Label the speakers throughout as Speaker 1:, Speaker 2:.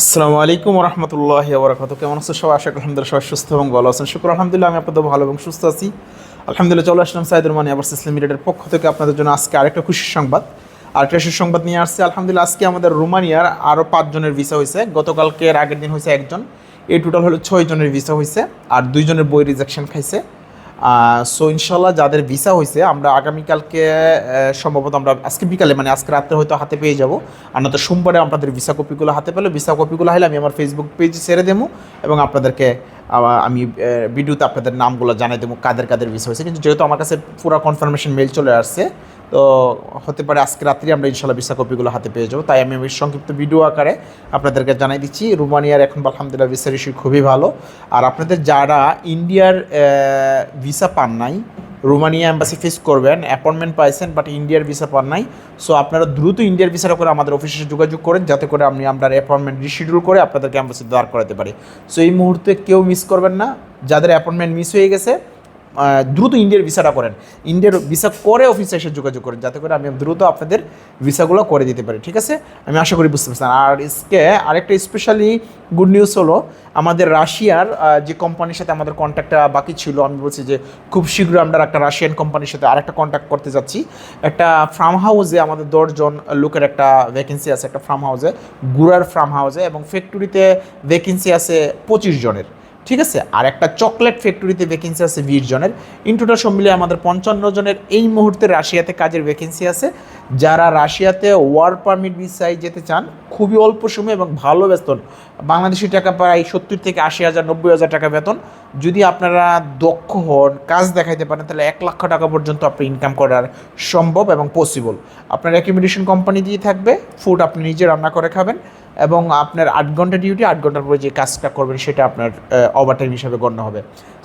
Speaker 1: আসসালামু আলাইকুম রহমতুল্লাহি ওয়া বারাকাতুহু। কেমন আছো সবাই? আশা করি আলহামদুলিল্লাহ সবাই সুস্থ এবং ভালো আছেন। শুকর আলহামদুলিল্লাহ, আমি আপনাদের ভালো এবং সুস্থ আছি আলহামদুলিল্লাহ। চলে আসলাম সাইদুর মানি আবার ইসলাম মিডিয়ার পক্ষ থেকে আপনাদের জন্য আজকে আরেকটা খুশির সংবাদ, আরেকটা সুসংবাদ নিয়ে আসছে আলহামদুলিল্লাহ। আজকে আমাদের রোমানিয়ার আরও 5 জনের ভিসা হয়েছে। গতকালকের আগের দিন হয়েছে একজন, এই টোটাল হলো 6 জনের ভিসা হয়েছে, আর 2 জনের বই রিজেকশন খাইছে। সো ইনশাল্লাহ যাদের ভিসা হয়েছে আমরা আগামীকালকে সম্ভবত আমরা আজকে বিকালে মানে আজকে রাত্রে হয়তো হাতে পেয়ে যাব, আর না তো সোমবারে আপনাদের ভিসা কপিগুলো হাতে পেলে, ভিসা কপিগুলো হলে আমি আমার ফেসবুক পেজে ছেড়ে দেবো এবং আপনাদেরকে আমি ভিডিওতে আপনাদের নামগুলো জানাই দেবো কাদের কাদের ভিসা হয়েছে। কিন্তু যেহেতু আমার কাছে পুরো কনফার্মেশন মেল চলে আসছে, তো হতে পারে আজকে রাত্রি আমরা ইনশাল্লাহ ভিসা কপিগুলো হাতে পেয়ে যাবো। তাই আমি সংক্ষিপ্ত ভিডিও আকারে আপনাদেরকে জানাই দিচ্ছি রোমানিয়ার এখন আলহামদুলিল্লাহ ভিসার ইস্যু খুবই ভালো। আর আপনাদের যারা ইন্ডিয়ার ভিসা পান নাই, রোমানিয়া অ্যাম্বাসি ফেস করবেন, অ্যাপয়েন্টমেন্ট পাইছেন বাট ইন্ডিয়ার ভিসা পান নাই, সো আপনারা দ্রুত ইন্ডিয়ার ভিসাটা করে আমাদের অফিসে যোগাযোগ করেন, যাতে করে আমরা অ্যাপয়েন্টমেন্ট রিশিডিউল করে আপনাদেরকে অ্যাম্বাসিতে দাঁড় করাতে পারি। সো এই মুহূর্তে কেউ মিস করবেন না, যাদের অ্যাপয়েন্টমেন্ট মিস হয়ে গেছে দ্রুত ইন্ডিয়ার ভিসাটা করেন, ইন্ডিয়ার ভিসা করে অফিসে এসে যোগাযোগ করেন, যাতে করে আমি দ্রুত আপনাদের ভিসাগুলো করে দিতে পারি। ঠিক আছে, আমি আশা করি বুঝতে পারছেন। আর আরেকটা স্পেশালি গুড নিউজ হলো, আমাদের রাশিয়ার যে কোম্পানির সাথে আমাদের কন্ট্যাক্টটা বাকি ছিল, আমি বলছি যে খুব শীঘ্র আমরা একটা রাশিয়ান কোম্পানির সাথে আরেকটা কন্ট্যাক্ট করতে যাচ্ছি। একটা ফার্ম হাউসে আমাদের 10 জন লোকের একটা ভ্যাকেন্সি আছে, একটা ফার্ম হাউসে, গুড়ার ফার্ম হাউসে, এবং ফ্যাক্টরিতে ভ্যাকেন্সি আছে 25 জনের। ঠিক আছে, আর একটা চকলেট ফ্যাক্টরিতে ভ্যাকেন্সি আছে 20 জনের। ইন টোটাল সব মিলিয়ে আমাদের 55 জনের এই মুহূর্তে রাশিয়াতে কাজের ভ্যাকেন্সি আছে। যারা রাশিয়াতে ওয়ার্ক পারমিট ভিসায় যেতে চান, খুবই অল্প সময় এবং ভালো বেতন, বাংলাদেশি টাকা প্রায় 70 থেকে 80,000 90,000 টাকা বেতন। যদি আপনারা দক্ষ হন, কাজ দেখাইতে পারেন, তাহলে 1 লক্ষ টাকা পর্যন্ত আপনি ইনকাম করার সম্ভব এবং পসিবল। আপনার অ্যাকোমোডেশন কোম্পানি দিয়ে থাকবে, ফুড আপনি নিজে রান্না করে খাবেন, এবং আপনার 8 ঘন্টা ডিউটি, 8 ঘন্টার পরে যে কাজটা করবেন সেটা আপনার ওভারটাইম হিসাবে গণ্য হবে।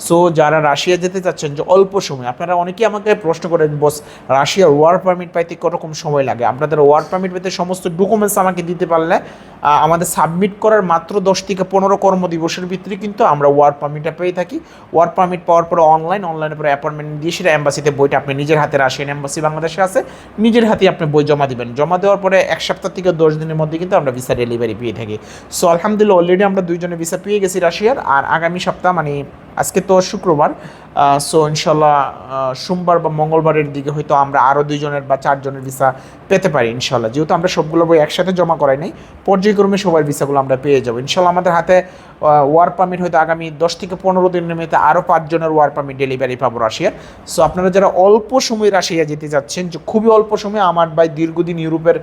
Speaker 1: সো যারা রাশিয়া যেতে চাচ্ছেন যে অল্প সময়, আপনারা অনেকেই আমাকে প্রশ্ন করেন, বস রাশিয়ার ওয়ার্ক পারমিট পাইতে কতরকম সময় লাগে? আপনাদের ওয়ার্ক পারমিট পেতে সমস্ত ডকুমেন্টস আমাকে দিতে পারলে আমাদের সাবমিট করার মাত্র 10 থেকে 15 কর্মদিবসের ভিতরে কিন্তু আমরা ওয়ার্ক পারমিটটা পেয়ে থাকি। ওয়ার্ক পারমিট পাওয়ার পরে অনলাইনের পরে অ্যাপয়েন্টমেন্ট দিয়ে সেটা অ্যাম্বাসিতে বইটা আপনি নিজের হাতে, রাশিয়ান অ্যাম্বাসি বাংলাদেশে আছে, নিজের হাতে আপনি বই জমা দিবেন। জমা দেওয়ার পরে 1 সপ্তাহ থেকে 10 দিনের মধ্যে কিন্তু আমরা ভিসা ডেলিভারি পেয়ে থাকি। সো আলহামদুলিল্লাহ অলরেডি আমরা 2 জনের ভিসা পেয়ে গেছি রাশিয়ার, আর আগামী সপ্তাহ মানে আজকে তো শুক্রবার, সো ইনশাল্লাহ সোমবার বা মঙ্গলবারের দিকে হয়তো আমরা আরও 2 জনের বা 4 জনের ভিসা পেতে পারি ইনশাল্লাহ। যেহেতু আমরা সবগুলো বই একসাথে জমা করাই নাই, পর্যায়ক্রমে সবার ভিসাগুলো আমরা পেয়ে যাবো ইনশাল্লাহ। আমাদের হাতে ওয়ার্ক পারমিট হয়তো আগামী 10 থেকে 15 দিনের মধ্যে আরও 5 জনের ওয়ার্ক পারমিট ডেলিভারি পাবো রাশিয়ার। সো আপনারা যারা অল্প সময় রাশিয়া যেতে যাচ্ছেন, যে খুবই অল্প সময়, আমার ভাই দীর্ঘদিন ইউরোপের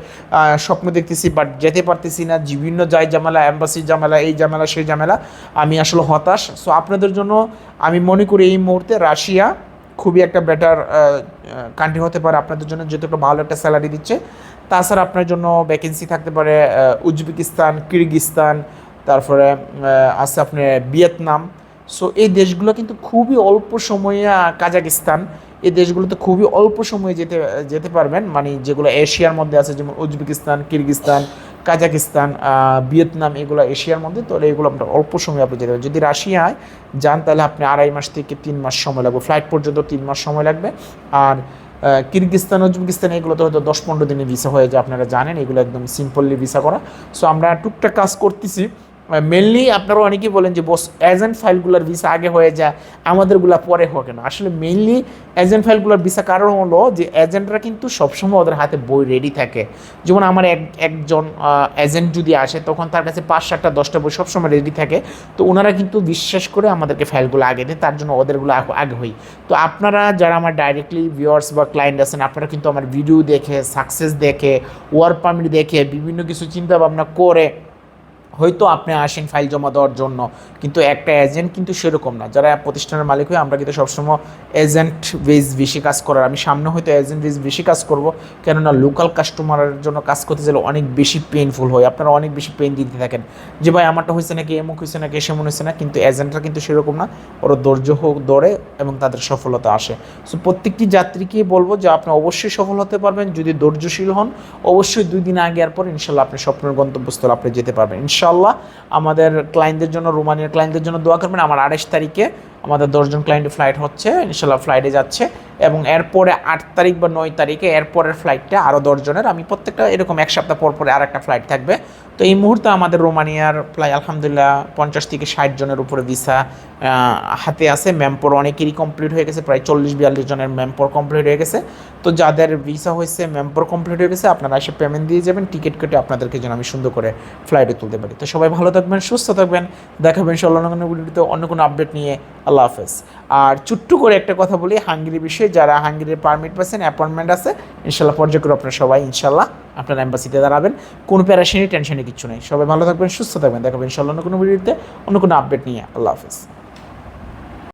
Speaker 1: স্বপ্ন দেখতেছি বাট যেতে পারতেছি না, বিভিন্ন ঝামেলা, অ্যাম্বাসির ঝামেলা, এই ঝামেলা সেই ঝামেলা, আমি আসলে হতাশ। সো আপনাদের জন্য আমি মনে করি এই মুহূর্তে রাশিয়া খুবই একটা বেটার কান্ট্রি হতে পারে আপনাদের জন্য, যেহেতু একটা ভালো একটা স্যালারি দিচ্ছে। তাছাড়া আপনার জন্য ভ্যাকেন্সি থাকতে পারে উজবেকিস্তান, কিরগিস্তান, তারপরে আছে আপনার ভিয়েতনাম। সো এই দেশগুলো কিন্তু খুবই অল্প সময়ে, কাজাকিস্তান, এই দেশগুলোতে খুবই অল্প সময়ে যেতে পারবেন, মানে যেগুলো এশিয়ার মধ্যে আছে, যেমন উজবেকিস্তান, কিরগিস্তান, কাজাকিস্তান, ভিয়েতনাম, এগুলো এশিয়ার মধ্যে। তো এগুলো আপনার অল্প সময় আপনি যেতে পারেন। যদি রাশিয়ায় যান তাহলে আপনি 2.5 মাস থেকে 3 মাস সময় লাগবে, ফ্লাইট পর্যন্ত 3 মাস সময় লাগবে। আর কিরগিস্তান, উজবেকিস্তান এগুলোতে হয়তো 10-15 দিনের ভিসা হয়ে যায়, আপনারা জানেন এগুলো একদম সিম্পলি ভিসা করা। সো আমরা টুকটাক কাজ করতেছি। মেনলি আপনারা অনেকেই বলেন যে বস এজেন্ট ফাইলগুলোর ভিসা আগে হয়ে যায়, আমাদেরগুলো পরে হোক না। আসলে মেনলি এজেন্ট ফাইলগুলোর ভিসা কারণ হলো যে এজেন্টরা কিন্তু সবসময় ওদের হাতে বই রেডি থাকে। যেমন আমার একজন এজেন্ট যদি আসে, তখন তার কাছে 5-7টা 10টা বই সবসময় রেডি থাকে। তো ওনারা কিন্তু বিশ্বাস করে আমাদেরকে ফাইলগুলো আগে দেয়, তার জন্য ওদেরগুলো আগে হই। তো আপনারা যারা আমার ডাইরেক্টলি ভিউয়ার্স বা ক্লায়েন্ট আছেন, আপনারা কিন্তু আমার ভিডিও দেখে, সাকসেস দেখে, ওয়ার্ক পারমিট দেখে, বিভিন্ন কিছু চিন্তা ভাবনা করে হয়তো আপনি আসেন ফাইল জমা দেওয়ার জন্য, কিন্তু একটা এজেন্ট কিন্তু সেরকম না। যারা প্রতিষ্ঠানের মালিক হয়, আমরা কিন্তু সবসময় এজেন্ট বেস বেশি কাজ করার, আমি সামনে হয়তো এজেন্ট বেস বেশি কাজ করব, কেননা লোকাল কাস্টমারের জন্য কাজ করতে গেলে অনেক বেশি পেইনফুল হয়। আপনারা অনেক বেশি পেইন দিতে থাকেন যে ভাই আমারটা হয়েছে নাকি, এমুক হয়েছে নাকি, সেমন হয়েছে না, কিন্তু এজেন্টরা কিন্তু সেরকম না, ওরা ধৈর্য হোক দৌড়ে এবং তাদের সফলতা আসে। সো প্রত্যেকটি যাত্রীকেই বলবো যে আপনি অবশ্যই সফল হতে পারবেন যদি ধৈর্যশীল হন। অবশ্যই 2 দিন আগে আর পর ইনশাল্লাহ আপনি স্বপ্নের গন্তব্যস্থলে আপনি যেতে পারবেন ইনশাল্লাহ। আমাদের ক্লায়েন্টদের জন্য, রোমানিয়ার ক্লায়েন্টদের জন্য দোয়া করবেন। আমার 28 তারিখে আমাদের 10 জন ক্লায়েন্টের ফ্লাইট হচ্ছে, ইনশাল্লাহ ফ্লাইটে যাচ্ছে, এবং এরপরে 8 তারিখ বা 9 তারিখে এরপরের ফ্লাইটটা আরও 10 জনের, আমি প্রত্যেকটা এরকম এক সপ্তাহ পর পরে আর একটা ফ্লাইট থাকবে। তো এই মুহূর্তে আমাদের রোমানিয়ার প্রায় আলহামদুলিল্লাহ 50 থেকে 60 জনের উপরে ভিসা হাতে আছে। ম্যামপোর অনেকেরই কমপ্লিট হয়ে গেছে, প্রায় 40-42 জনের ম্যামপোর কমপ্লিট হয়ে গেছে। তো যাদের ভিসা হয়েছে, ম্যামপোর কমপ্লিট হয়ে গেছে, আপনারা এসে পেমেন্ট দিয়ে যাবেন, টিকিট কেটে আপনাদেরকে যেন আমি সুন্দর করে ফ্লাইটে তুলতে পারি। তো সবাই ভালো থাকবেন, সুস্থ থাকবেন, দেখাবেন ইনশাআল্লাহ অন্য কোনো ভিডিওতে অন্য কোনো আপডেট নিয়ে। আল্লাহ হাফেজ। আর চুট্টু করে একটা কথা বলি হাঙ্গেরি বিষয়ে, যারা হাঙ্গেরির পারমিট পাচ্ছেন, অ্যাপয়েন্টমেন্ট আছে, ইনশাল্লাহ পর্যায় করে আপনারা সবাই ইনশাল্লাহ আপনার এম্বাসিতে দাঁড়াবেন। কোনো প্যারাশানি টেনশনে কিচ্ছু নেই। সবাই ভালো থাকবেন, সুস্থ থাকবেন, দেখাবেন ইনশাল্লাহ অন্য কোনো ভিডিওতে অন্য কোনো আপডেট নিয়ে। আল্লাহ হাফেজ।